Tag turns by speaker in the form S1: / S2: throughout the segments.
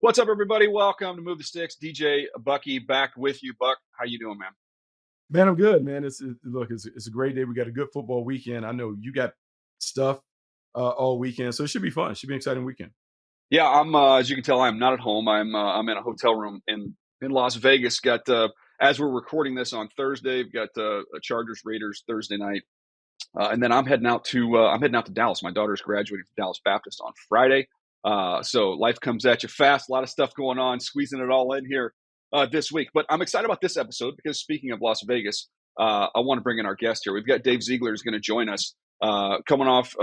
S1: What's up, everybody? Welcome to Move the Sticks. DJ Bucky back with you. Buck, how you doing, man?
S2: Man, I'm good, man. Look, it's a great day. We got a good football weekend. I know you got stuff all weekend, so it should be fun. It should be an exciting weekend.
S1: Yeah, I'm. As you can tell, I'm not at home. I'm in a hotel room in Las Vegas. Got as we're recording this on Thursday, we've got Chargers Raiders Thursday night, and then I'm heading out to Dallas. My daughter's graduating from Dallas Baptist on Friday. So life comes at you fast. A lot of stuff going on. Squeezing it all in here this week. But I'm excited about this episode because speaking of Las Vegas, I want to bring in our guest here. We've got Dave Ziegler who's going to join us. Coming off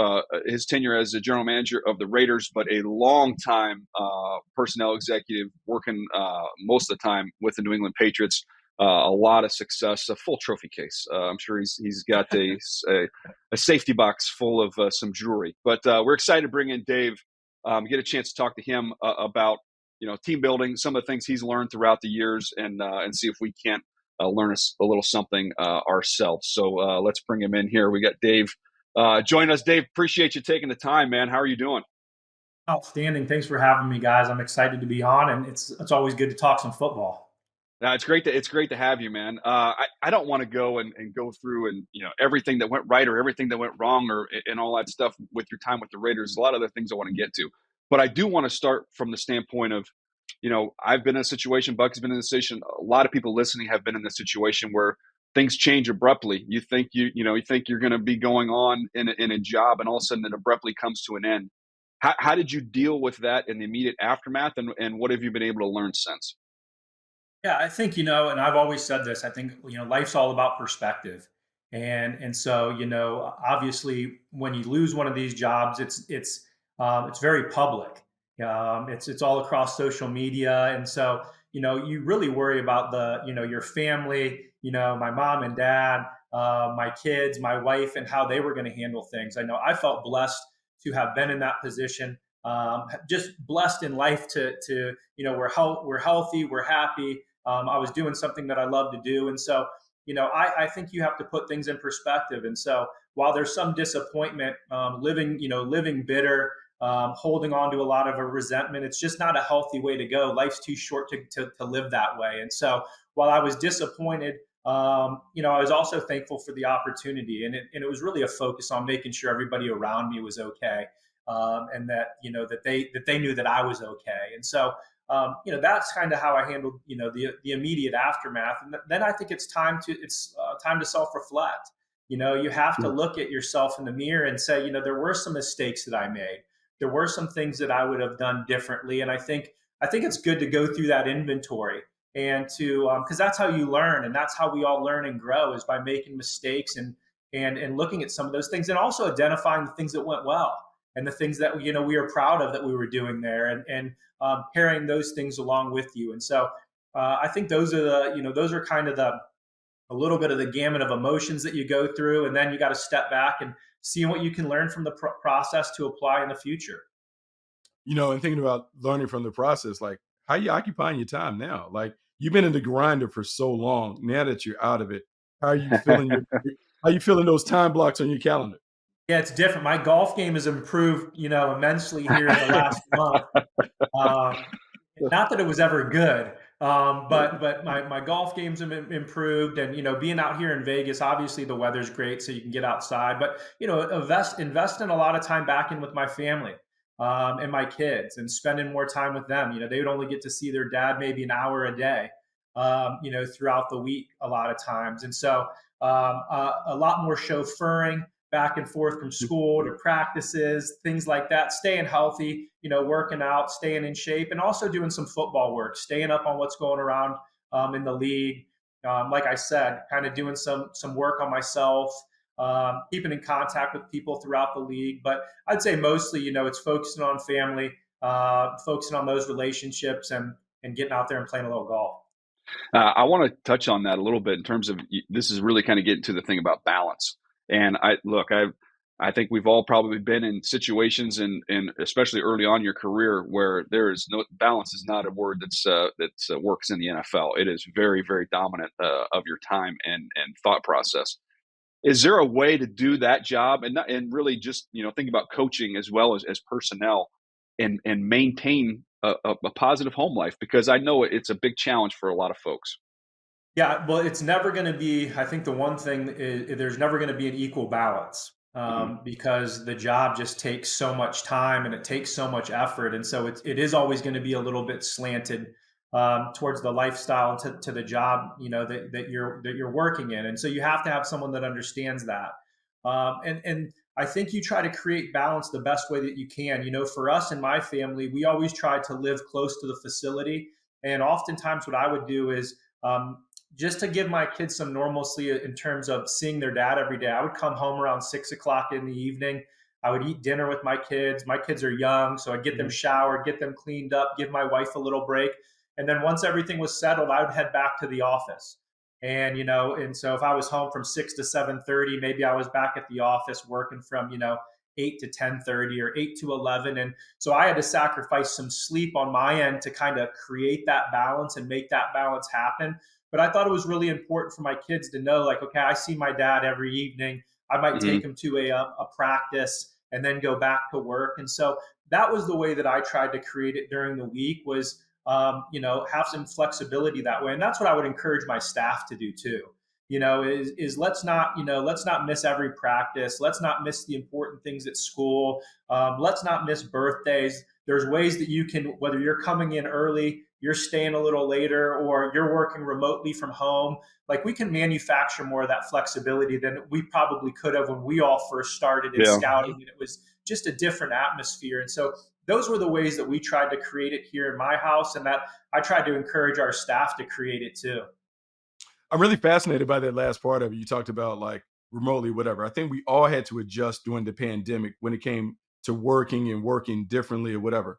S1: his tenure as the general manager of the Raiders, but a long time personnel executive working most of the time with the New England Patriots. A lot of success, a full trophy case. I'm sure he's got a safety box full of some jewelry. But we're excited to bring in Dave, get a chance to talk to him about team building, some of the things he's learned throughout the years, and see if we can't learn a little something ourselves. So let's bring him in here. We got Dave. Join us, Dave. Appreciate you taking the time, man. How are you doing?
S3: Outstanding. Thanks for having me, guys. I'm excited to be on, and it's always good to talk some football.
S1: It's great to have you, man. I don't want to go and go through and everything that went right or everything that went wrong or and all that stuff with your time with the Raiders. There's a lot of other things I want to get to, but I do want to start from the standpoint of I've been in a situation. Buck's been in a situation. A lot of people listening have been in this situation where things change abruptly. You think you think you're going to be going on in a job, and all of a sudden it abruptly comes to an end. How did you deal with that in the immediate aftermath, and what have you been able to learn since?
S3: Yeah, I think and I've always said this. I think life's all about perspective, and so obviously when you lose one of these jobs, it's very public. It's all across social media, and so you really worry about the your family, my mom and dad, my kids, my wife, and how they were going to handle things. I know I felt blessed to have been in that position. Just blessed in life to we're healthy, we're happy. I was doing something that I love to do, and so I think you have to put things in perspective. And so while there's some disappointment, living bitter, holding on to a lot of a resentment, it's just not a healthy way to go. Life's too short to live that way. And so while I was disappointed, I was also thankful for the opportunity, and it was really a focus on making sure everybody around me was okay, and that that they knew that I was okay. And so that's kind of how I handled the immediate aftermath. And then I think it's time to self reflect. You have to look at yourself in the mirror and say, there were some mistakes that I made. There were some things that I would have done differently, and I think it's good to go through that inventory and to because that's how you learn, and that's how we all learn and grow, is by making mistakes and looking at some of those things, and also identifying the things that went well and the things that we are proud of that we were doing there, and carrying those things along with you. And so I think those are kind of a little bit of the gamut of emotions that you go through, and then you got to step back and see what you can learn from the process to apply in the future.
S2: And thinking about learning from the process, like how you occupying your time now. Like you've been in the grinder for so long. Now that you're out of it, how are you feeling? How are you feeling those time blocks on your calendar?
S3: Yeah, it's different. My golf game has improved, immensely here in the last month. Um, Not that it was ever good, but my golf games have improved, and being out here in Vegas, obviously the weather's great, so you can get outside. But invest in a lot of time back in with my family, and my kids, and spending more time with them. They would only get to see their dad maybe an hour a day, throughout the week a lot of times, and so a lot more chauffeuring back and forth from school to practices, things like that, staying healthy, working out, staying in shape, and also doing some football work, staying up on what's going around in the league. Like I said, kind of doing some work on myself, keeping in contact with people throughout the league. But I'd say mostly, it's focusing on family, focusing on those relationships, and getting out there and playing a little golf.
S1: I want to touch on that a little bit in terms of this is really kind of getting to the thing about balance. And I think we've all probably been in situations, and especially early on in your career, where there is no balance is not a word that works in the NFL. It is very, very dominant of your time and thought process. Is there a way to do that job and really just think about coaching as well as personnel and maintain a positive home life? Because I know it's a big challenge for a lot of folks.
S3: Yeah, well, it's never going to be. I think the one thing is there's never going to be an equal balance,
S1: Hmm.
S3: because the job just takes so much time and it takes so much effort, and so it is always going to be a little bit slanted towards the lifestyle to the job, that you're working in, and so you have to have someone that understands that, and I think you try to create balance the best way that you can. For us and my family, we always try to live close to the facility, and oftentimes what I would do is. Just to give my kids some normalcy in terms of seeing their dad every day. I would come home around 6 o'clock in the evening. I would eat dinner with my kids. My kids are young, so I'd get them
S2: Mhm.
S3: showered, get them cleaned up, give my wife a little break. And then once everything was settled, I would head back to the office. And so if I was home from 6 to 7:30, maybe I was back at the office working from 8 to 10:30 or 8 to 11. And so I had to sacrifice some sleep on my end to kind of create that balance and make that balance happen. But I thought it was really important for my kids to know, like, okay, I see my dad every evening. I might take
S1: Hmm.
S3: him to a practice and then go back to work. And so that was the way that I tried to create it during the week was, have some flexibility that way. And that's what I would encourage my staff to do too. Is let's not miss every practice. Let's not miss the important things at school. Let's not miss birthdays. There's ways that you can, whether you're coming in early, you're staying a little later, or you're working remotely from home. Like we can manufacture more of that flexibility than we probably could have when we all first started in
S1: Yeah.
S3: scouting, and it was just a different atmosphere. And so those were the ways that we tried to create it here in my house, and that I tried to encourage our staff to create it too.
S2: I'm really fascinated by that last part of it. You talked about like remotely, whatever. I think we all had to adjust during the pandemic when it came to working and working differently or whatever.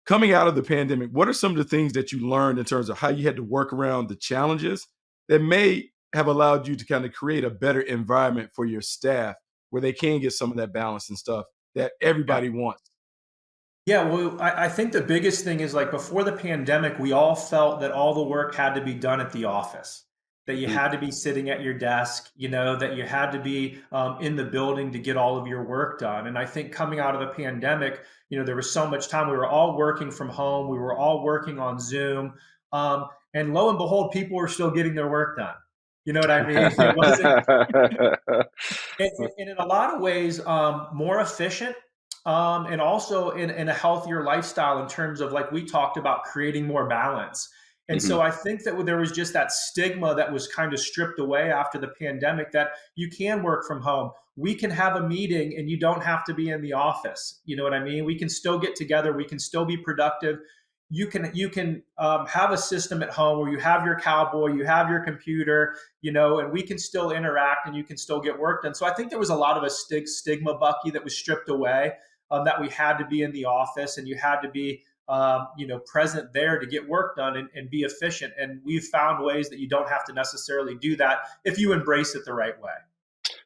S2: Coming out of the pandemic, what are some of the things that you learned in terms of how you had to work around the challenges that may have allowed you to kind of create a better environment for your staff where they can get some of that balance and stuff that
S3: Yeah.
S2: everybody wants?
S3: Yeah, well, I think the biggest thing is like before the pandemic, we all felt that all the work had to be done at the office, that you
S1: Mm.
S3: had to be sitting at your desk, that you had to be in the building to get all of your work done. And I think coming out of the pandemic, there was so much time. We were all working from home, we were all working on Zoom. And lo and behold, people were still getting their work done. You know what I mean? It wasn't, and in a lot of ways, more efficient, and also in a healthier lifestyle in terms of, like we talked about, creating more balance. And
S1: Hmm.
S3: so I think that there was just that stigma that was kind of stripped away after the pandemic, that you can work from home. We can have a meeting and you don't have to be in the office. You know what I mean? We can still get together. We can still be productive. You can have a system at home where you have your cowboy, you have your computer, and we can still interact and you can still get work done. So I think there was a lot of a stigma, Bucky, that was stripped away, that we had to be in the office and you had to be, present there to get work done and be efficient. And we've found ways that you don't have to necessarily do that if you embrace it the right way.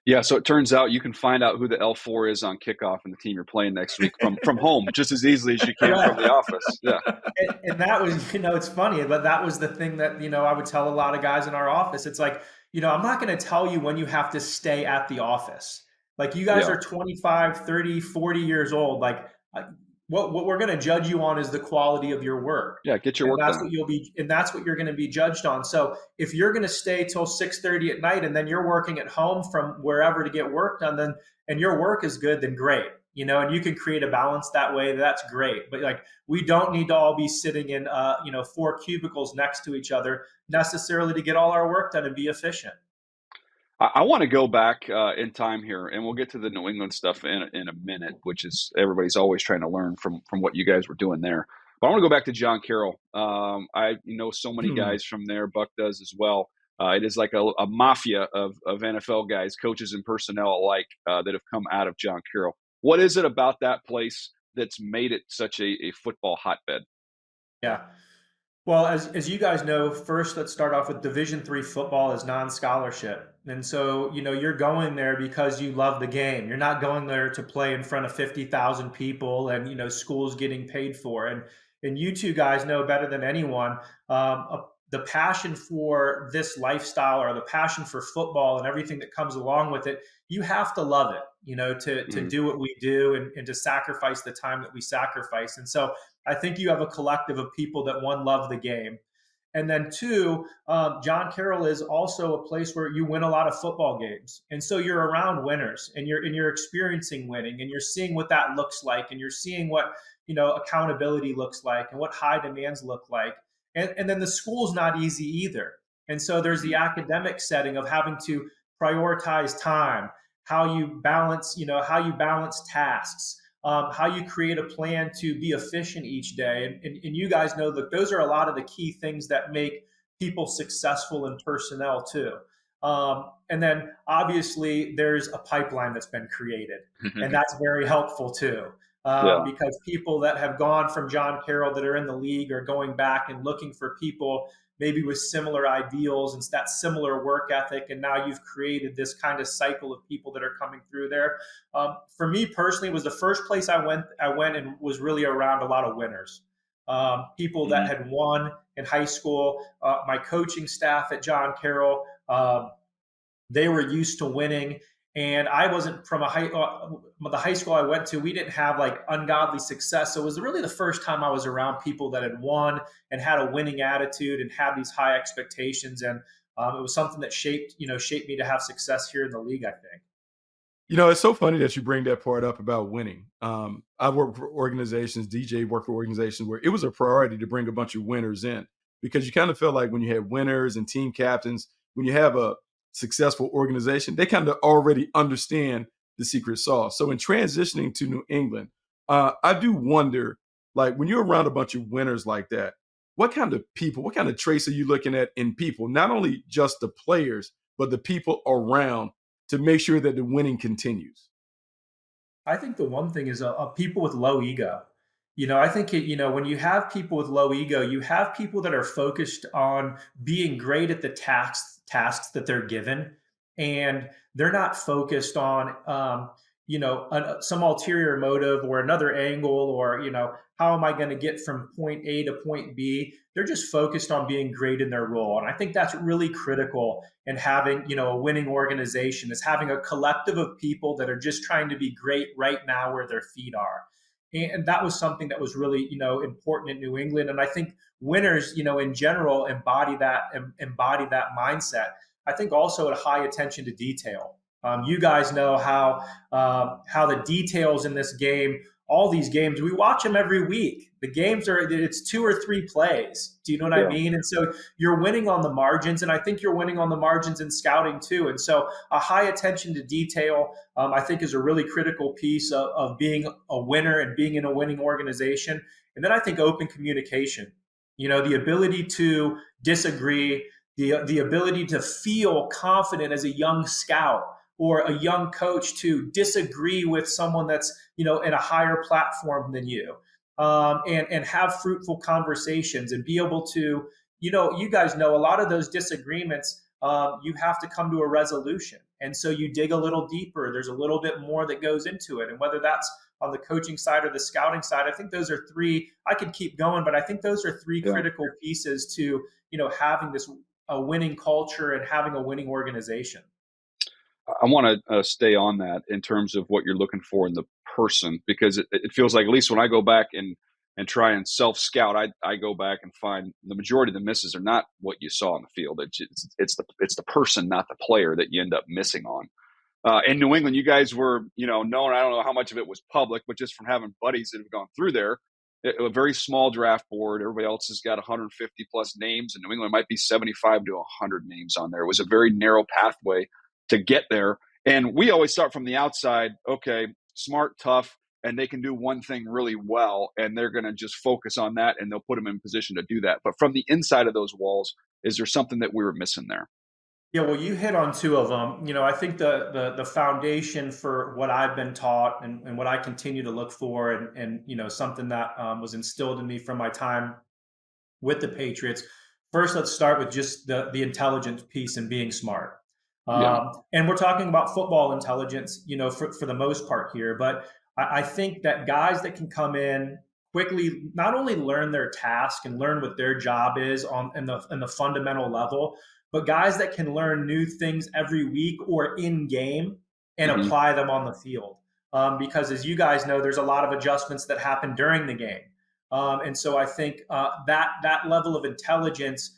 S1: Yeah, so it turns out you can find out who the L4 is on kickoff and the team you're playing next week from home just as easily as you can from
S3: Correct.
S1: the office. Yeah,
S3: And that was, it's funny, but that was the thing that, I would tell a lot of guys in our office. It's like, I'm not going to tell you when you have to stay at the office. Like you guys
S1: yeah,
S3: are 25, 30, 40 years old. Like uh, what we're going to judge you on is the quality of your work.
S1: yeah. Get your
S3: And
S1: work
S3: that's
S1: done.
S3: what you're going to be judged on. So if you're going to stay till 6:30 at night and then you're working at home from wherever to get work done, then, and your work is good, then great. And you can create a balance that way. That's great. But like, we don't need to all be sitting in, four cubicles next to each other necessarily to get all our work done and be efficient.
S1: I want to go back in time here, and we'll get to the New England stuff in a minute, which is everybody's always trying to learn from what you guys were doing there. But I want to go back to John Carroll. I know so many guys from there. Buck does as well. It is like a mafia of NFL guys, coaches, and personnel alike that have come out of John Carroll. What is it about that place that's made it such a football hotbed?
S3: Yeah. Well, as you guys know, first let's start off with Division III football is non-scholarship, and so you're going there because you love the game. You're not going there to play in front of 50,000 people and schools getting paid for. And you two guys know better than anyone, the passion for this lifestyle, or the passion for football and everything that comes along with it. You have to love it, to
S1: Mm-hmm.
S3: do what we do, and to sacrifice the time that we sacrifice. And so I think you have a collective of people that, one, love the game, and then two, John Carroll is also a place where you win a lot of football games, and so you're around winners, and you're experiencing winning, and you're seeing what that looks like, and you're seeing what accountability looks like, and what high demands look like, and then the school's not easy either, and so there's the academic setting of having to prioritize time, how you balance tasks, how you create a plan to be efficient each day. And you guys know that those are a lot of the key things that make people successful in personnel too. And then obviously there's a pipeline that's been created, and that's very helpful too.
S1: Yeah.
S3: Because people that have gone from John Carroll that are in the league are going back and looking for people maybe with similar ideals and that similar work ethic. And now you've created this kind of cycle of people that are coming through there. For me personally, it was the first place I went. I went and was really around a lot of winners, people that had won in high school. My coaching staff at John Carroll, they were used to winning. And I wasn't from the high school I went to. We didn't have like ungodly success, so it was really the first time I was around people that had won and had a winning attitude and had these high expectations. And it was something that shaped me to have success here in the league, I think.
S2: It's so funny that you bring that part up about winning. I've worked for organizations, DJ worked for organizations where it was a priority to bring a bunch of winners in because you kind of feel like when you have winners and team captains, when you have a successful organization, they kind of already understand the secret sauce. So in transitioning to New England, I do wonder, like when you're around a bunch of winners like that, what kind of people, what kind of traits are you looking at in people? Not only just the players, but the people around to make sure that the winning continues.
S3: I think the one thing is people with low ego. I think when you have people with low ego, you have people that are focused on being great at the tasks that they're given, and they're not focused on some ulterior motive or another angle, or how am I going to get from point A to point B. They're just focused on being great in their role, and I think that's really critical in having a winning organization, is having a collective of people that are just trying to be great right now where their feet are. And that was something that was really important in New England, and I think winners in general embody that mindset. I think also a high attention to detail. You guys know how the details in this game, all these games, we watch them every week. The games it's 2 or 3 plays. Do you know what I
S1: Yeah.
S3: mean? And so you're winning on the margins, and I think you're winning on the margins in scouting too. And so a high attention to detail, I think, is a really critical piece of being a winner and being in a winning organization. And then I think open communication, the ability to disagree, the ability to feel confident as a young scout or a young coach to disagree with someone that's in a higher platform than you, and have fruitful conversations and be able to you guys know a lot of those disagreements, you have to come to a resolution, and so you dig a little deeper. There's a little bit more that goes into it, and whether that's on the coaching side or the scouting side, I think those are three. I could keep going, but I think those are three
S1: Yeah.
S3: critical pieces to having this a winning culture and having a winning organization.
S1: I want to stay on that in terms of what you're looking for in the person, because it feels like, at least when I go back and try and self scout, I go back and find the majority of the misses are not what you saw on the field. It's the person, not the player, that you end up missing on. In New England, you guys were known. I don't know how much of it was public, but just from having buddies that have gone through there, a very small draft board. Everybody else has got 150 plus names. In New England, it might be 75 to 100 names on there. It was a very narrow pathway to get there. And we always start from the outside. Okay, smart, tough, and they can do one thing really well, and they're going to just focus on that, and they'll put them in position to do that. But from the inside of those walls, is there something that we were missing there?
S3: Yeah, well, you hit on two of them. I think the foundation for what I've been taught, and what I continue to look for, and something that was instilled in me from my time with the Patriots. First, let's start with just the intelligence piece and being smart.
S1: Yeah.
S3: And we're talking about football intelligence, for the most part here. But I think that guys that can come in quickly, not only learn their task and learn what their job is in the fundamental level, but guys that can learn new things every week or in game and
S1: Hmm.
S3: apply them on the field. Because as you guys know, there's a lot of adjustments that happen during the game. And so I think that level of intelligence,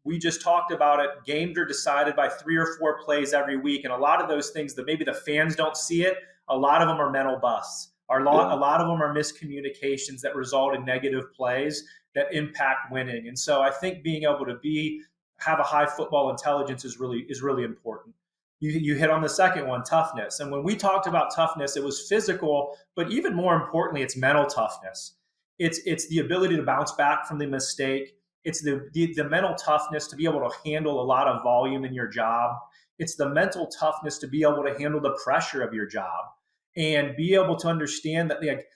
S3: we just talked about it. Games are decided by 3 or 4 plays every week, and a lot of those things that maybe the fans don't see it. A lot of them are mental busts. A
S1: Yeah.
S3: lot of them are miscommunications that result in negative plays that impact winning. And so I think being able to have a high football intelligence is really important. You hit on the second one, toughness. And when we talked about toughness, it was physical, but even more importantly, it's mental toughness. It's the ability to bounce back from the mistake. It's the mental toughness to be able to handle a lot of volume in your job. It's the mental toughness to be able to handle the pressure of your job and be able to understand that, like,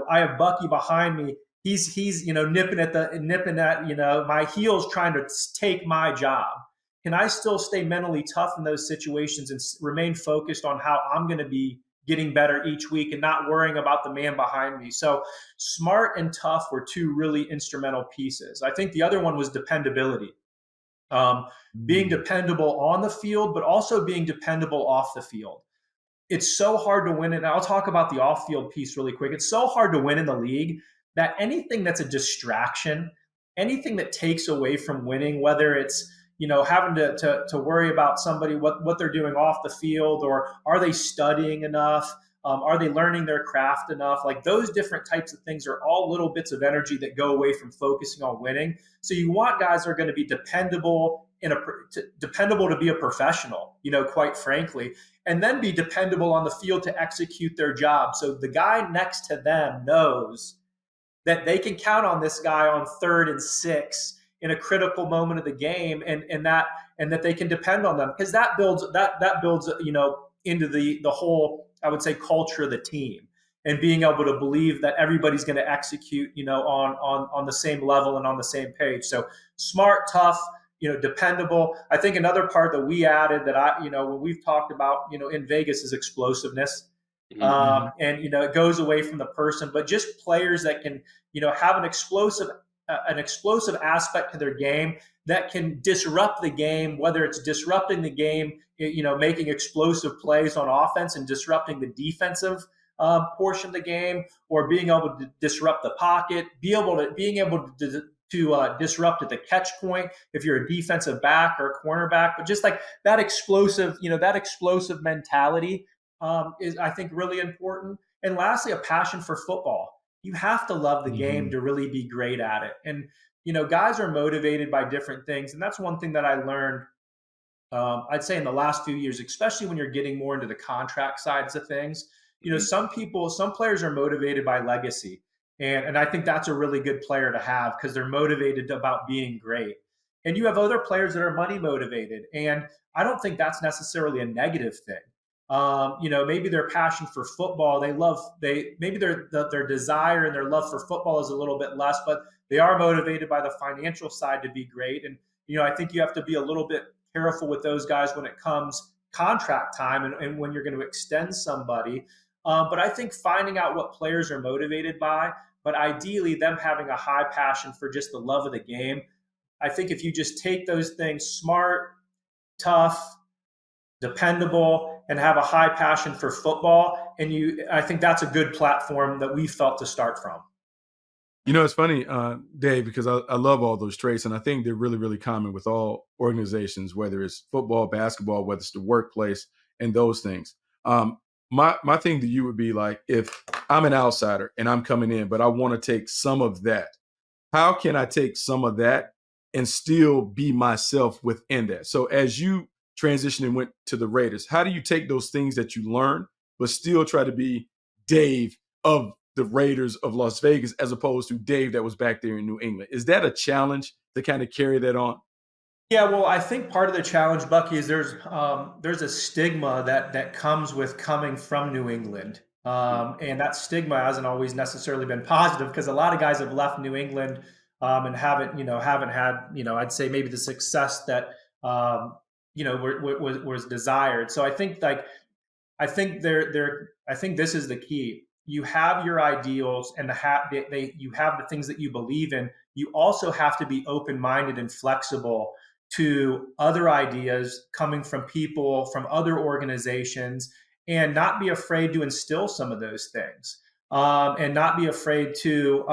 S3: I have Bucky behind me. He's nipping at my heels trying to take my job. Can I still stay mentally tough in those situations and remain focused on how I'm going to be getting better each week and not worrying about the man behind me? So smart and tough were two really instrumental pieces. I think the other one was dependability. Um, Being
S2: Mm.
S3: dependable on the field, but also being dependable off the field. It's so hard to win. And I'll talk about the off field piece really quick. It's so hard to win in the league that anything that's a distraction, anything that takes away from winning, whether it's having to worry about somebody, what they're doing off the field, or are they studying enough, are they learning their craft enough, like those different types of things are all little bits of energy that go away from focusing on winning. So you want guys that are going to be dependable to be a professional, quite frankly, and then be dependable on the field to execute their job. So the guy next to them knows that they can count on this guy on 3rd and 6 in a critical moment of the game, and that they can depend on them, because that builds into the whole, I would say, culture of the team, and being able to believe that everybody's going to execute on the same level and on the same page. So smart, tough, dependable. I think another part that we added that when we've talked about in Vegas is explosiveness.
S1: Mhm.
S3: And it goes away from the person, but just players that can have an explosive aspect to their game that can disrupt the game, whether it's disrupting the game, making explosive plays on offense and disrupting the defensive portion of the game, or being able to disrupt the pocket, being able to disrupt at the catch point if you're a defensive back or a cornerback. But just like that explosive mentality is, I think, really important. And lastly, a passion for football. You have to love the game
S2: Mhm.
S3: to really be great at it. And guys are motivated by different things, and that's one thing that I learned. I'd say in the last few years, especially when you're getting more into the contract sides of things,
S1: Mhm.
S3: some players are motivated by legacy, and I think that's a really good player to have because they're motivated about being great. And you have other players that are money motivated, and I don't think that's necessarily a negative thing. Maybe their passion for football, maybe their desire and their love for football is a little bit less, but they are motivated by the financial side to be great. And I think you have to be a little bit careful with those guys when it comes contract time, and when you're going to extend somebody. But I think finding out what players are motivated by, but ideally them having a high passion for just the love of the game. I think if you just take those things, smart, tough, dependable, and have a high passion for football, I think that's a good platform that we felt to start from.
S2: It's funny, Dave, because I love all those traits, and I think they're really, really common with all organizations, whether it's football, basketball, whether it's the workplace, and those things. Um, my thing to you would be like, if I'm an outsider and I'm coming in, but I want to take some of that. How can I take some of that and still be myself within that? So as you transitioned and went to the Raiders, how do you take those things that you learned, but still try to be Dave of the Raiders of Las Vegas as opposed to Dave that was back there in New England? Is that a challenge to kind of carry that on?
S3: Yeah, well, I think part of the challenge, Bucky, is there's a stigma that comes with coming from New England,
S1: Mhm.
S3: and that stigma hasn't always necessarily been positive because a lot of guys have left New England and haven't had, I'd say, maybe the success that was desired. So I think, like, I think this is the key. You have your ideals and you have the things that you believe in. You also have to be open-minded and flexible to other ideas coming from people from other organizations, and not be afraid to instill some of those things. and not be afraid to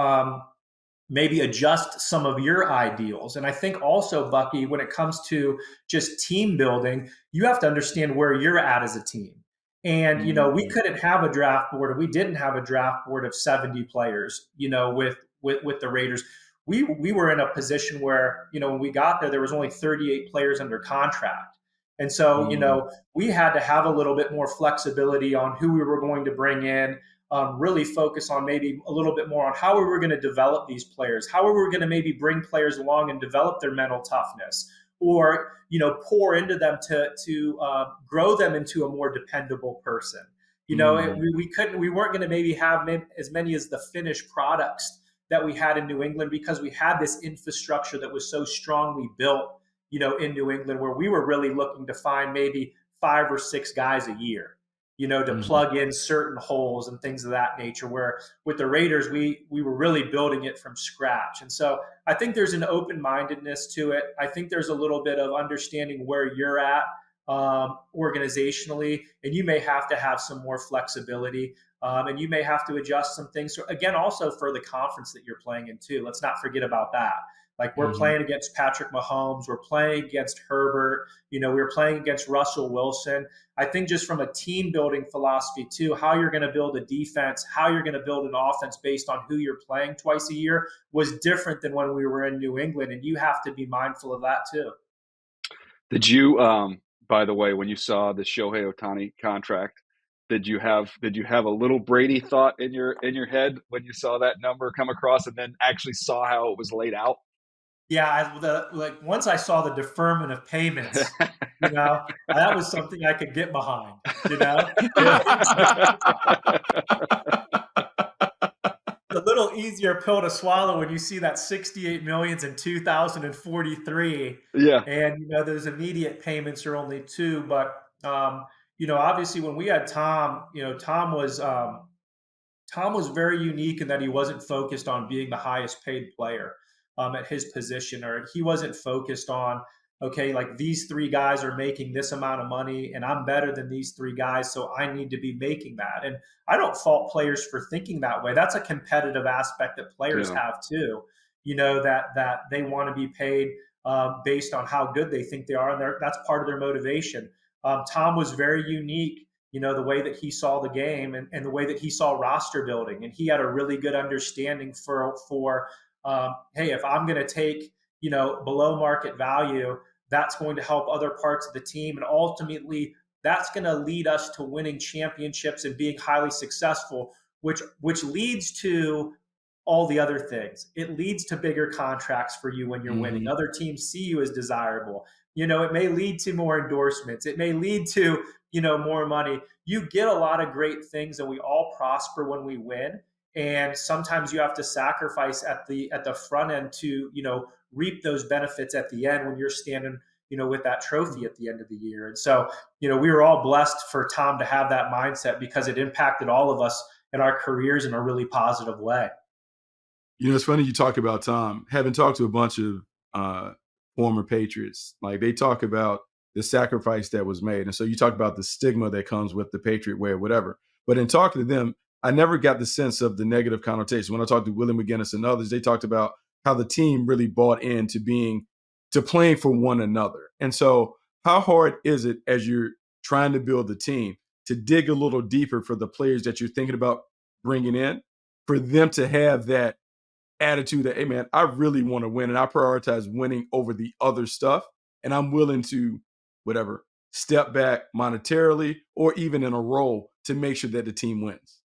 S3: maybe adjust some of your ideals. And I think also, Bucky, when it comes to just team building, you have to understand where you're at as a team. And, we
S1: Mm-hmm.
S3: couldn't have a draft board, or we didn't have a draft board of 70 players, with the Raiders. We were in a position where, when we got there was only 38 players under contract. And so,
S1: Mm-hmm.
S3: we had to have a little bit more flexibility on who we were going to bring in, really focus on maybe a little bit more on how we were going to develop these players, how we were going to maybe bring players along and develop their mental toughness, or pour into them to grow them into a more dependable person.
S1: Mm-hmm.
S3: We weren't going to maybe have as many as the finished products that we had in New England, because we had this infrastructure that was so strongly built, in New England, where we were really looking to find maybe 5 or 6 guys a year, to
S1: Mm-hmm.
S3: plug in certain holes and things of that nature. Where with the Raiders, we were really building it from scratch. And so I think there's an open mindedness to it. I think there's a little bit of understanding where you're at organizationally, and you may have to have some more flexibility. And you may have to adjust some things. So again, also for the conference that you're playing in too. Let's not forget about that. Like, we're
S1: Mm-hmm.
S3: playing against Patrick Mahomes, we're playing against Herbert, we were playing against Russell Wilson. I think just from a team building philosophy too, how you're going to build a defense, how you're going to build an offense based on who you're playing twice a year was different than when we were in New England. And you have to be mindful of that too.
S1: Did you, by the way, when you saw the Shohei Ohtani contract, did you have a little Brady thought in your head when you saw that number come across, and then actually saw how it was laid out?
S3: Yeah, like once I saw the deferment of payments, that was something I could get behind.
S2: Yeah.
S3: A little easier pill to swallow when you see that 68 millions in 2043,
S1: Yeah.
S3: and those immediate payments are only two. But obviously, when we had Tom, Tom was very unique in that he wasn't focused on being the highest paid player at his position, or he wasn't focused on, okay, like, these three guys are making this amount of money and I'm better than these three guys, so I need to be making that. And I don't fault players for thinking that way. That's a competitive aspect that players
S1: Yeah.
S3: have too. That they want to be paid based on how good they think they are, and that's part of their motivation. Tom was very unique, the way that he saw the game, and the way that he saw roster building. And he had a really good understanding for hey, if I'm going to take, below market value, that's going to help other parts of the team. And ultimately, that's going to lead us to winning championships and being highly successful, which leads to all the other things. It leads to bigger contracts for you when you're winning.
S1: Mm-hmm.
S3: Other teams see you as desirable. It may lead to more endorsements. It may lead to, more money. You get a lot of great things, and we all prosper when we win. And sometimes you have to sacrifice at the front end to, reap those benefits at the end when you're standing, with that trophy at the end of the year. And so, we were all blessed for Tom to have that mindset, because it impacted all of us in our careers in a really positive way.
S2: It's funny you talk about Tom. Having talked to a bunch of uh, former Patriots, like they talk about the sacrifice that was made. And so you talk about the stigma that comes with the Patriot way or whatever. But in talking to them, I never got the sense of the negative connotation. When I talked to Willie McGinnis and others, they talked about how the team really bought into to playing for one another. And so how hard is it, as you're trying to build the team, to dig a little deeper for the players that you're thinking about bringing in, for them to have that attitude that, hey man, I really want to win and I prioritize winning over the other stuff. And I'm willing to, whatever, step back monetarily or even in a role to make sure that the team wins.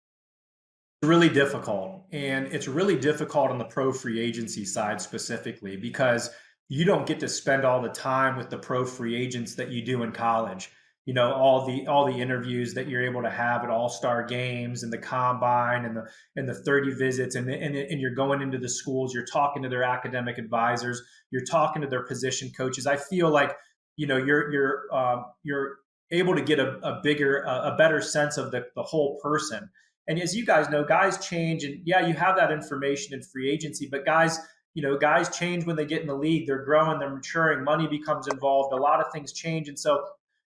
S3: Really difficult. And it's really difficult on the pro free agency side specifically, because you don't get to spend all the time with the pro free agents that you do in college. All the interviews that you're able to have at all-star games and the combine and the 30 visits, and you're going into the schools, you're talking to their academic advisors, you're talking to their position coaches. I feel like, you're able to get a better sense of the whole person. And as you guys know, guys change, and yeah, you have that information in free agency, but guys change when they get in the league. They're growing, they're maturing, money becomes involved, a lot of things change. And so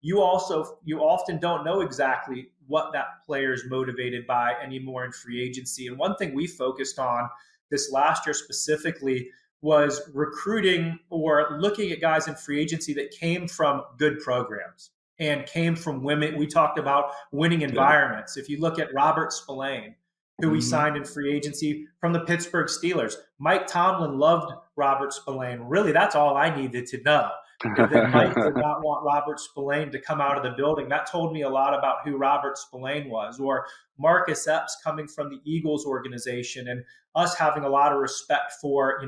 S3: you often don't know exactly what that player is motivated by anymore in free agency. And one thing we focused on this last year specifically was recruiting or looking at guys in free agency that came from good programs and came from women. We talked about winning
S1: Yeah.
S3: environments. If you look at Robert Spillane, who we signed in free agency from the Pittsburgh Steelers, Mike Tomlin loved Robert Spillane. Really, that's all I needed to know. Is that Mike did not want Robert Spillane to come out of the building. That told me a lot about who Robert Spillane was. Or Marcus Epps coming from the Eagles organization and us having a lot of respect for,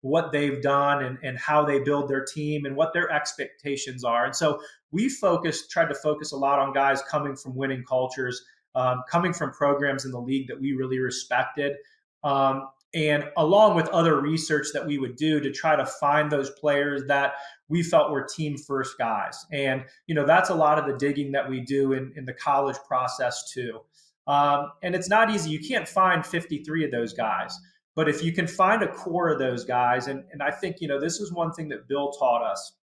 S3: what they've done and how they build their team and what their expectations are. And so we tried to focus a lot on guys coming from winning cultures, coming from programs in the league that we really respected. And along with other research that we would do to try to find those players that we felt were team first guys. And, that's a lot of the digging that we do in the college process too. And it's not easy. You can't find 53 of those guys. But if you can find a core of those guys, and I think, this is one thing that Bill taught us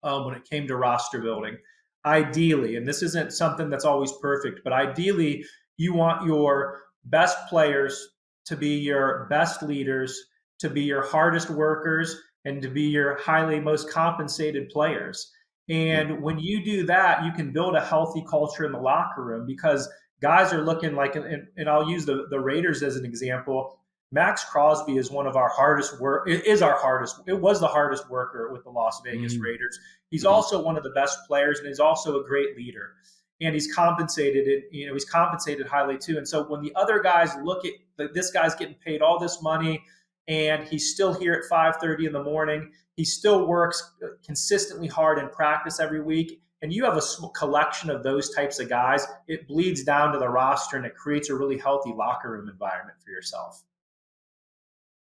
S3: when it came to roster building. Ideally, and this isn't something that's always perfect, but ideally, you want your best players to be your best leaders, to be your hardest workers, and to be your highly most compensated players. And when you do that, you can build a healthy culture in the locker room because guys are looking like, and I'll use the Raiders as an example. Max Crosby is one of our hardest work. It is our hardest. It was the hardest worker with the Las Vegas Raiders. He's also one of the best players, and he's also a great leader. And he's compensated. He's compensated highly too. And so when the other guys look at this guy's getting paid all this money, and he's still here at 5:30 in the morning. He still works consistently hard in practice every week. And you have a collection of those types of guys. It bleeds down to the roster, and it creates a really healthy locker room environment for yourself.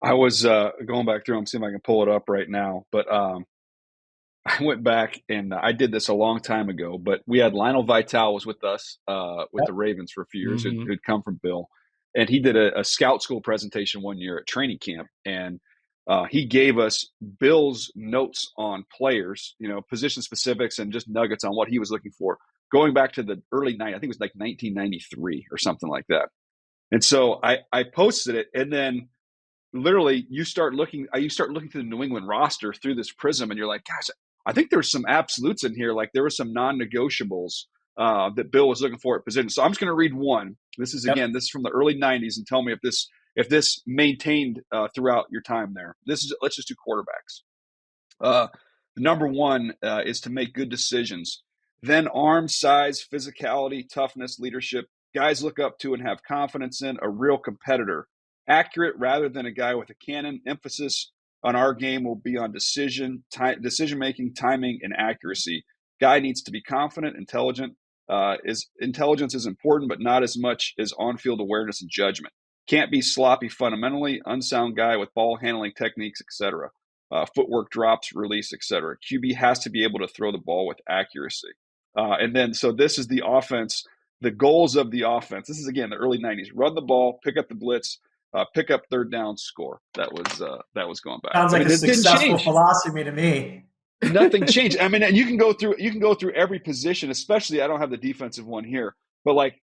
S1: I was going back through them, see if I can pull it up right now. But I went back and I did this a long time ago. But we had Lionel Vital was with us with the Ravens for a few years, who'd come from Bill. And he did a scout school presentation one year at training camp. And he gave us Bill's notes on players, position specifics and just nuggets on what he was looking for, going back to the early 90s. I think it was like 1993 or something like that. And so I posted it, and then literally you start looking through the New England roster through this prism, and you're like, gosh, I think there's some absolutes in here. Like there were some non-negotiables that Bill was looking for at position. So I'm just going to read one. This is this is from the early 90s, and tell me if this maintained throughout your time there. Let's just do quarterbacks. The number one is to make good decisions. Then arm size, physicality, toughness, leadership. Guys look up to and have confidence in a real competitor. Accurate rather than a guy with a cannon. Emphasis on our game will be on decision-making, timing, and accuracy. Guy needs to be confident, intelligent. Intelligence is important, but not as much as on-field awareness and judgment. Can't be sloppy fundamentally, unsound guy with ball handling techniques, etc. Footwork drops, release, etc. QB has to be able to throw the ball with accuracy. And then, so this is the offense, the goals of the offense. This is, again, the early 90s. Run the ball, pick up the blitz, pick up third down, score. That was going back.
S3: Sounds like a successful philosophy to me.
S1: Nothing changed. I mean, you can go through every position, especially I don't have the defensive one here, but like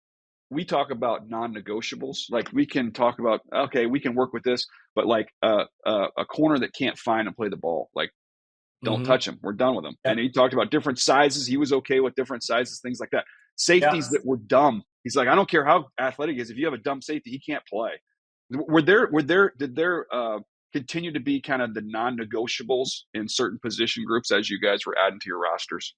S1: we talk about non-negotiables. Like we can talk about, okay, we can work with this, but like a corner that can't find and play the ball, like don't touch him. We're done with him. Yep. And he talked about different sizes. He was okay with different sizes, things like that. Safeties that were dumb. He's like, I don't care how athletic he is. If you have a dumb safety, he can't play. Did there continue to be kind of the non-negotiables in certain position groups as you guys were adding to your rosters?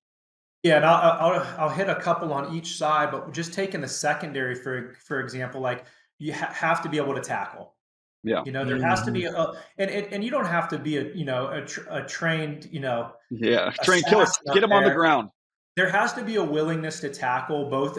S3: Yeah, and I'll hit a couple on each side, but just taking the secondary for example, like you have to be able to tackle.
S1: Yeah,
S3: there has to be and you don't have to be a trained
S1: trained killer. Get him on the ground.
S3: There has to be a willingness to tackle both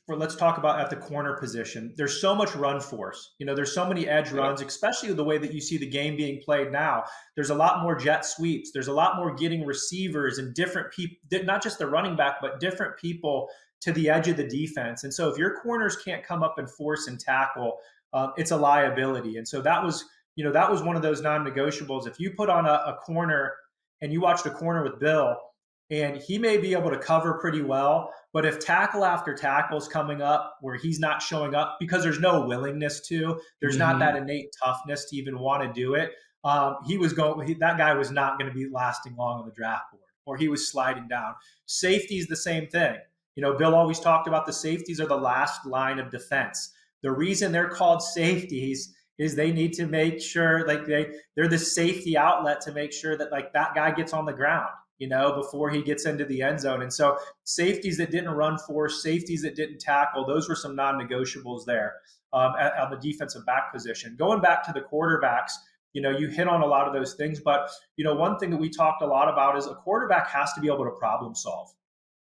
S3: let's talk about at the corner position. There's so much run force. There's so many edge runs, especially the way that you see the game being played now. There's a lot more jet sweeps. There's a lot more getting receivers and different people, not just the running back, but different people to the edge of the defense. And so if your corners can't come up and force and tackle, it's a liability. And so that was one of those non-negotiables. If you put on a corner and you watched a corner with Bill, and he may be able to cover pretty well. But if tackle after tackle is coming up where he's not showing up because there's no willingness to, there's not that
S2: Mhm.
S3: innate toughness to even want to do it. That guy was not going to be lasting long on the draft board, or he was sliding down. Safety is the same thing. Bill always talked about the safeties are the last line of defense. The reason they're called safeties is they need to make sure like they're the safety outlet to make sure that like that guy gets on the ground, before he gets into the end zone. And so safeties that didn't run for, safeties that didn't tackle, those were some non-negotiables there on the defensive back position. Going back to the quarterbacks, you hit on a lot of those things, but one thing that we talked a lot about is a quarterback has to be able to problem solve.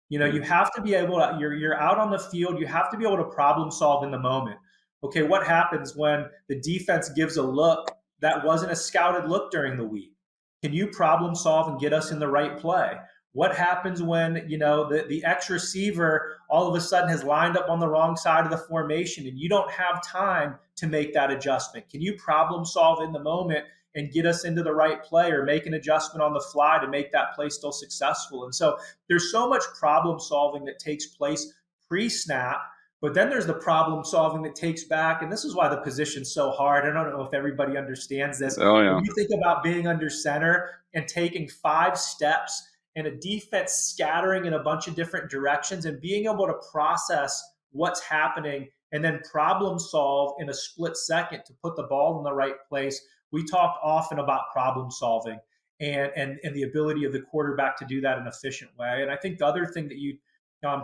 S3: You have to be able to, you're out on the field, you have to be able to problem solve in the moment. Okay, what happens when the defense gives a look that wasn't a scouted look during the week? Can you problem solve and get us in the right play? What happens when, the X receiver all of a sudden has lined up on the wrong side of the formation and you don't have time to make that adjustment? Can you problem solve in the moment and get us into the right play or make an adjustment on the fly to make that play still successful? And so there's so much problem solving that takes place pre-snap, but then there's the problem solving that takes back. And this is why the position's so hard. I don't know if everybody understands this.
S1: Oh
S3: When
S1: yeah.
S3: you think about being under center and taking 5 steps and a defense scattering in a bunch of different directions and being able to process what's happening and then problem solve in a split second to put the ball in the right place. We talked often about problem solving and the ability of the quarterback to do that in an efficient way. And I think the other thing that you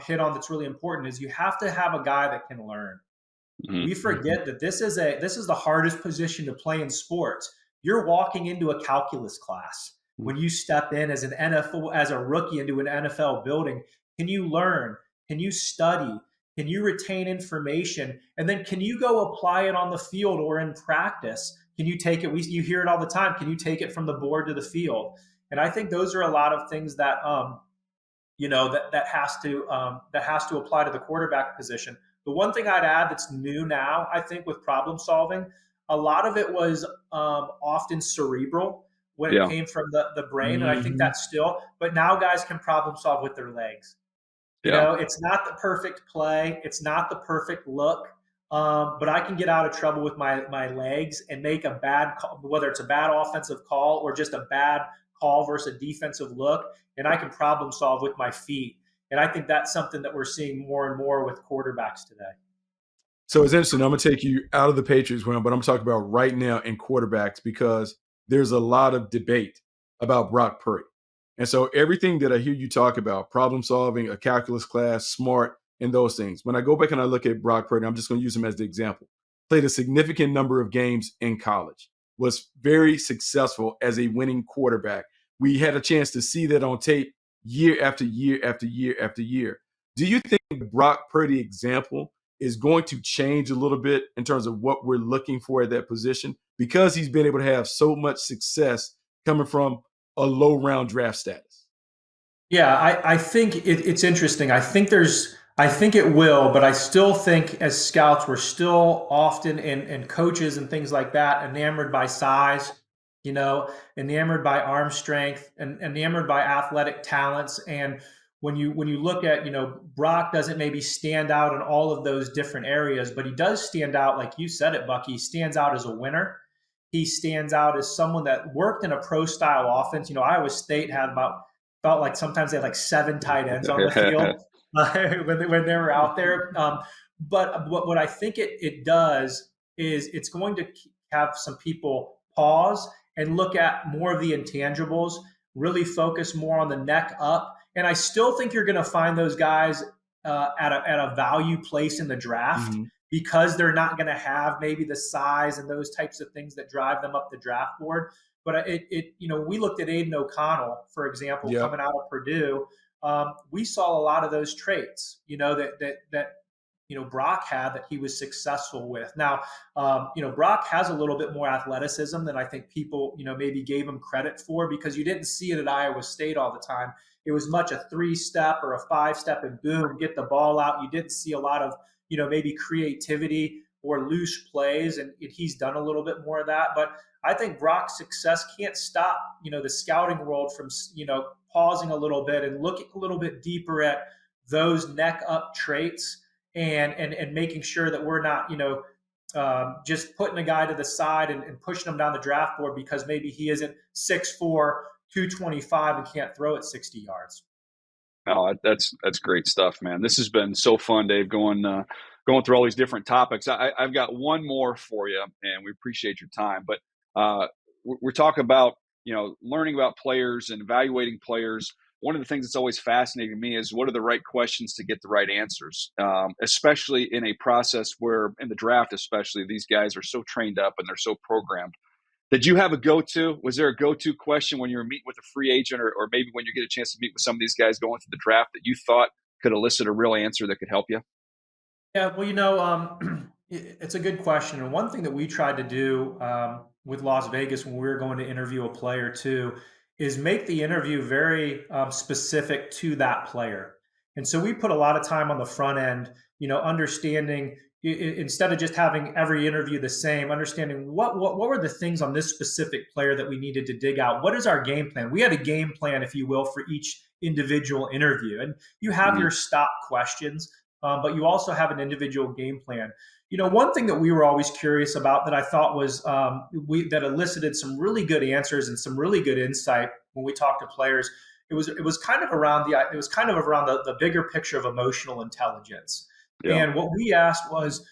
S3: hit on that's really important is you have to have a guy that can learn.
S1: Mhm.
S3: We
S2: Mhm.
S3: forget that this is the hardest position to play in sports. You're walking into a calculus class when you step in as an NFL as a rookie into an NFL building. Can you learn? Can you study? Can you retain information? And then can you go apply it on the field or in practice? Can you take it? You hear it all the time. Can you take it from the board to the field? And I think those are a lot of things that that has to apply to the quarterback position. The one thing I'd add that's new now, I think, with problem solving, a lot of it was often cerebral when it
S1: Yeah.
S3: came from the brain, and I think
S2: Mhm.
S3: that's still. But now guys can problem solve with their legs.
S1: Yeah.
S3: It's not the perfect play, it's not the perfect look, but I can get out of trouble with my legs and make a bad call, whether it's a bad offensive call or just a bad call versus a defensive look, and I can problem solve with my feet. And I think that's something that we're seeing more and more with quarterbacks today.
S2: So it's interesting. I'm gonna take you out of the Patriots realm, but I'm talking about right now in quarterbacks because there's a lot of debate about Brock Purdy. And so everything that I hear you talk about, problem solving, a calculus class, smart, and those things. When I go back and I look at Brock Purdy, I'm just going to use him as the example. Played a significant number of games in college, was very successful as a winning quarterback. We had a chance to see that on tape year after year after year after year. Do you think the Brock Purdy example is going to change a little bit in terms of what we're looking for at that position because he's been able to have so much success coming from a low round draft status?
S3: Yeah, I think it's interesting. I think it will, but I still think as scouts, we're still often and coaches and things like that enamored by size, enamored by arm strength and enamored by athletic talents. And when you look at, Brock doesn't maybe stand out in all of those different areas, but he does stand out, like you said it, Bucky. He stands out as a winner. He stands out as someone that worked in a pro style offense. Iowa State had about felt like sometimes they had like 7 tight ends on the field when they were out there. But what I think it does is it's going to have some people pause and look at more of the intangibles, really focus more on the neck up. And I still think you're going to find those guys at a value place in the draft
S2: Mm-hmm.
S3: because they're not going to have maybe the size and those types of things that drive them up the draft board. But we looked at Aiden O'Connell, for example,
S2: Yep.
S3: coming out of Purdue. We saw a lot of those traits, that Brock had that he was successful with. Now, Brock has a little bit more athleticism than I think people, maybe gave him credit for because you didn't see it at Iowa State all the time. It was much a 3-step or a 5-step and boom, get the ball out. You didn't see a lot of, maybe creativity or loose plays, and he's done a little bit more of that. But I think Brock's success can't stop, the scouting world from, pausing a little bit and looking a little bit deeper at those neck up traits, and making sure that we're not, just putting a guy to the side and pushing him down the draft board because maybe he isn't 6'4", 225 and can't throw it 60 yards.
S1: Oh, that's great stuff, man. This has been so fun, Dave, going through all these different topics. I've got one more for you, and we appreciate your time. But we're talking about learning about players and evaluating players. One of the things that's always fascinating me is what are the right questions to get the right answers, especially in a process where, in the draft especially, these guys are so trained up and they're so programmed. Did you have a go-to? Was there a go-to question when you were meeting with a free agent, or maybe when you get a chance to meet with some of these guys going through the draft that you thought could elicit a real answer that could help you?
S3: Yeah, well, it's a good question. And one thing that we tried to do with Las Vegas when we were going to interview a player too is make the interview very specific to that player. And so we put a lot of time on the front end, understanding instead of just having every interview the same, understanding what were the things on this specific player that we needed to dig out. What is our game plan? We had a game plan, if you will, for each individual interview, and you have
S1: Mm-hmm.
S3: your stop questions, but you also have an individual game plan. One thing that we were always curious about that I thought was that elicited some really good answers and some really good insight when we talked to players. It was kind of around the bigger picture of emotional intelligence.
S1: Yeah.
S3: And what we asked was,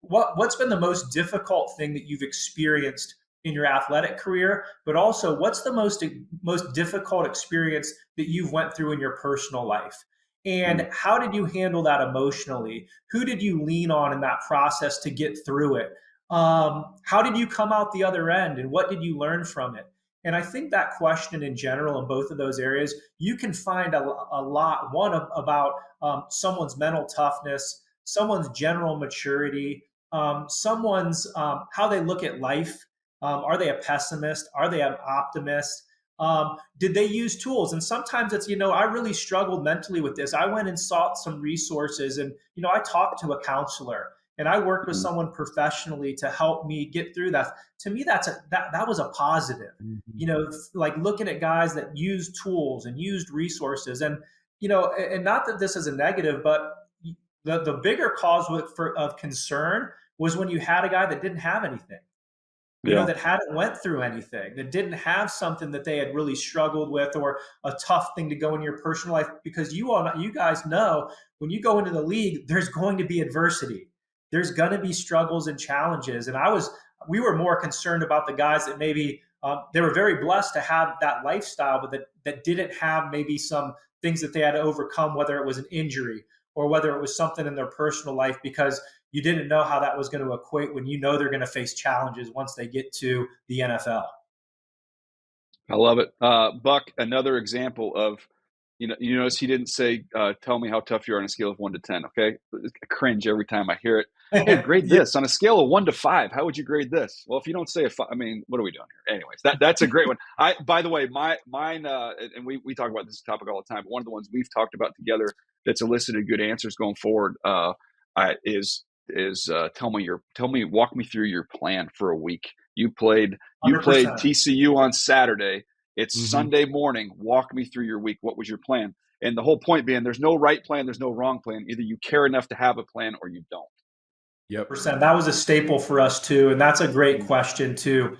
S3: what's been the most difficult thing that you've experienced in your athletic career, but also what's the most difficult experience that you've went through in your personal life?
S1: Mm-hmm.
S3: And how did you handle that emotionally? Who did you lean on in that process to get through it? How did you come out the other end, and what did you learn from it? And I think that question in general in both of those areas, you can find a lot. One about someone's mental toughness, someone's general maturity, someone's how they look at life. Are they a pessimist? Are they an optimist? Did they use tools? And sometimes it's, I really struggled mentally with this. I went and sought some resources, and, I talked to a counselor, and I worked with
S1: Mm-hmm.
S3: someone professionally to help me get through that. To me, that was a positive.
S2: Mhm.
S3: Like looking at guys that used tools and used resources, and and not that this is a negative, but the bigger cause of concern was when you had a guy that didn't have anything,
S1: Yeah.
S3: that hadn't went through anything, that didn't have something that they had really struggled with, or a tough thing to go in your personal life. Because you guys know, when you go into the league, there's going to be adversity. There's going to be struggles and challenges. And we were more concerned about the guys that maybe they were very blessed to have that lifestyle, but that didn't have maybe some things that they had to overcome, whether it was an injury or whether it was something in their personal life, because you didn't know how that was going to equate when they're going to face challenges once they get to the NFL.
S1: I love it. Buck, another example of, you notice he didn't say, tell me how tough you are on a scale of 1 to 10. Okay. I cringe every time I hear it. Hey, grade
S3: Yeah,
S1: this on a scale of 1 to 5. How would you grade this? Well, if you don't say a 5, I mean, what are we doing here? Anyways, that's a great one. By the way, mine, and we talk about this topic all the time, but one of the ones we've talked about together that's elicited good answers going forward, walk me through your plan for a week. You played
S3: 100%.
S1: TCU on Saturday. It's
S2: Mhm.
S1: Sunday morning. Walk me through your week. What was your plan? And the whole point being, there's no right plan, there's no wrong plan. Either you care enough to have a plan or you don't.
S2: Yep.
S3: Percent. That was a staple for us too, and that's a great
S1: Mm.
S3: question to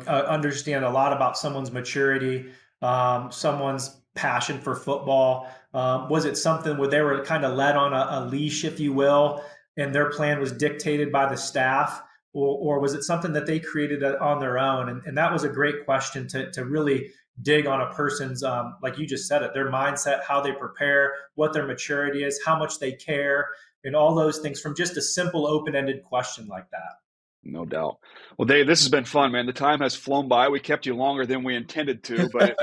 S3: understand a lot about someone's maturity, someone's passion for football. Was it something where they were kind of led on a leash, if you will, and their plan was dictated by the staff, or was it something that they created on their own? And that was a great question to really dig on a person's, like you just said it, their mindset, how they prepare, what their maturity is, how much they care, and all those things from just a simple open-ended question like that.
S1: No doubt. Well, Dave, this has been fun, man. The time has flown by. We kept you longer than we intended to, but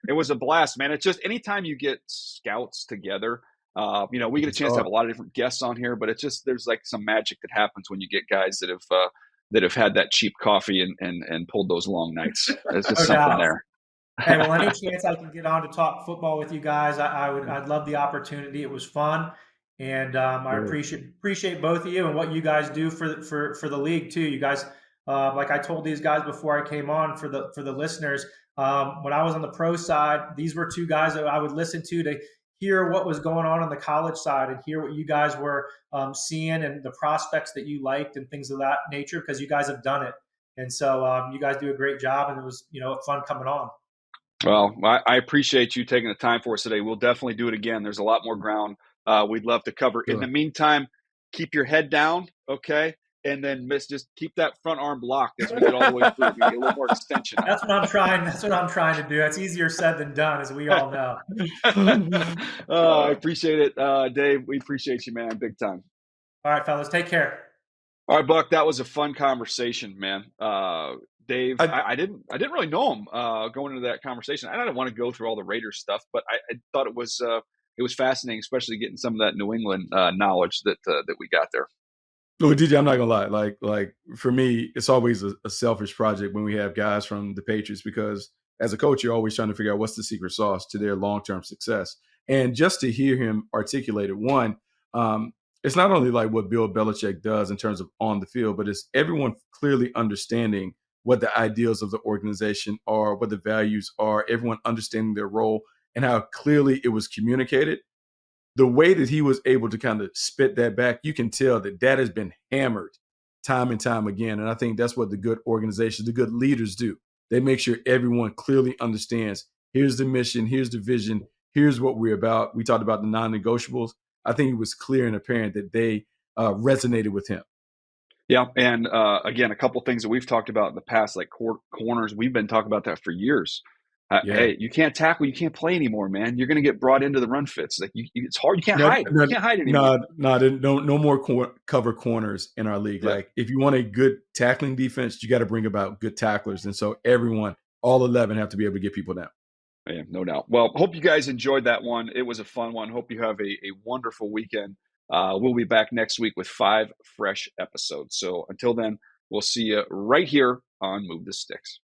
S1: it was a blast, man. It's just anytime you get scouts together, we get a
S2: It's
S1: chance to have
S2: hard.
S1: a lot of different guests on here, but it's just there's like some magic that happens when you get guys that have had that cheap coffee and pulled those long nights. There's just
S3: No
S1: something
S3: doubt.
S1: there.
S3: Hey, well, any chance I can get on to talk football with you guys, I'd love the opportunity. It was fun, and I
S2: Good.
S3: appreciate both of you and what you guys do for the league too. You guys Like I told these guys before I came on, for the listeners, when I was on the pro side, these were two guys that I would listen to hear what was going on the college side and hear what you guys were seeing and the prospects that you liked and things of that nature, because you guys have done it. And so you guys do a great job, and it was fun coming on.
S1: Well, I appreciate you taking the time for us today. We'll definitely do it again. There's a lot more ground we'd love to cover. In the
S2: Sure.
S1: meantime, keep your head down, okay? And then just keep that front arm locked as we get all the way through. We get a little more extension on
S3: That's what I'm trying. That's what I'm trying to do. It's easier said than done, as we all know.
S1: I appreciate it, Dave. We appreciate you, man, big time.
S3: All right, fellas, take care.
S1: All right, Buck. That was a fun conversation, man. Dave,
S2: I,
S1: I didn't really know him going into that conversation. I didn't want to go through all the Raiders stuff, but I thought it was fascinating, especially getting some of that New England knowledge that we got there.
S2: Look, DJ, I'm not gonna lie. Like for me, it's always a selfish project when we have guys from the Patriots, because as a coach, you're always trying to figure out what's the secret sauce to their long-term success. And just to hear him articulate it, one, it's not only like what Bill Belichick does in terms of on the field, but it's everyone clearly understanding what the ideals of the organization are, what the values are, everyone understanding their role, and how clearly it was communicated. The way that he was able to kind of spit that back, you can tell that that has been hammered time and time again. And I think that's what the good organizations, the good leaders do. They make sure everyone clearly understands, here's the mission, here's the vision, here's what we're about. We talked about the non-negotiables. I think it was clear and apparent that they resonated with him.
S1: Yeah, and again, a couple things that we've talked about in the past, like corners. We've been talking about that for years.
S2: Yeah.
S1: Hey, you can't tackle, you can't play anymore, man. You're going to get brought into the run fits. Like it's hard. You can't
S2: No,
S1: hide.
S2: no,
S1: You can't hide anymore.
S2: no more cover corners in our league.
S1: Yeah.
S2: Like if you want a good tackling defense, you got to bring about good tacklers. And so everyone, all 11, have to be able to get people down.
S1: Yeah, no doubt. Well, hope you guys enjoyed that one. It was a fun one. Hope you have a wonderful weekend. We'll be back next week with 5 fresh episodes. So until then, we'll see you right here on Move the Sticks.